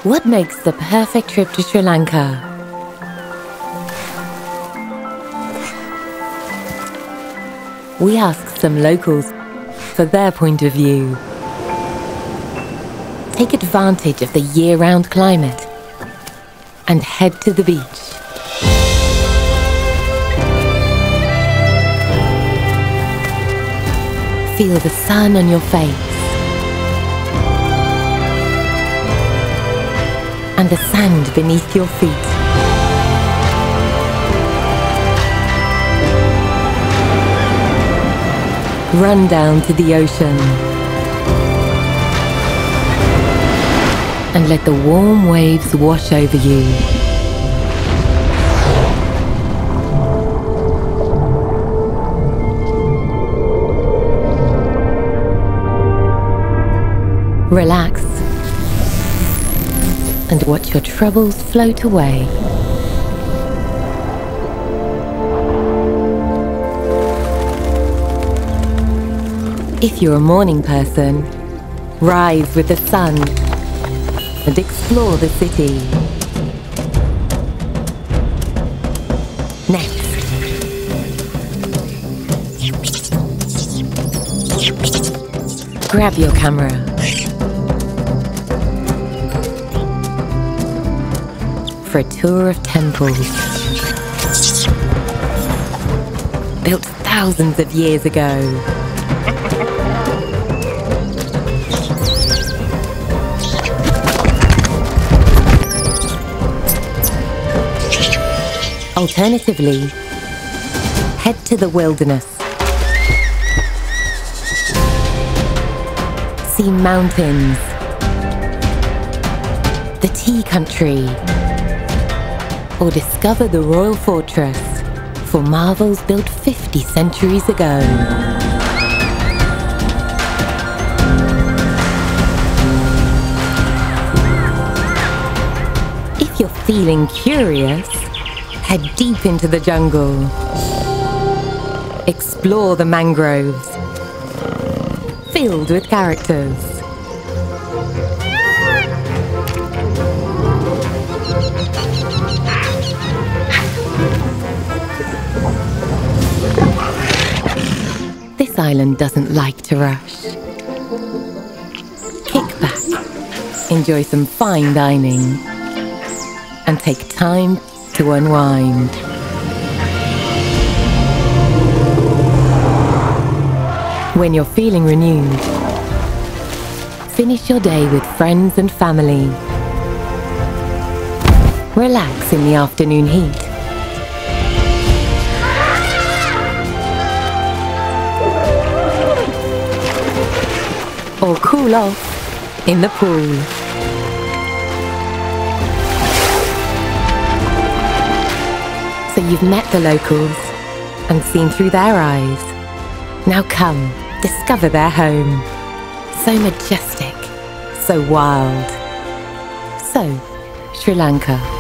What makes the perfect trip to Sri Lanka? We asked some locals for their point of view. Take advantage of the year-round climate and head to the beach. Feel the sun on your face and the sand beneath your feet. Run down to the ocean and let the warm waves wash over you. Relax and watch your troubles float away. If you're a morning person, rise with the sun and explore the city. Next, grab your camera for a tour of temples built thousands of years ago. Alternatively, head to the wilderness. See mountains, the tea country, or discover the royal fortress for marvels built 50 centuries ago. If you're feeling curious, head deep into the jungle. Explore the mangroves, filled with characters. This island doesn't like to rush. Kick back, enjoy some fine dining, and take time to unwind. When you're feeling renewed, finish your day with friends and family. Relax in the afternoon heat. Or cool off in the pool. So you've met the locals and seen through their eyes. Now come, discover their home. So majestic, so wild. So, Sri Lanka.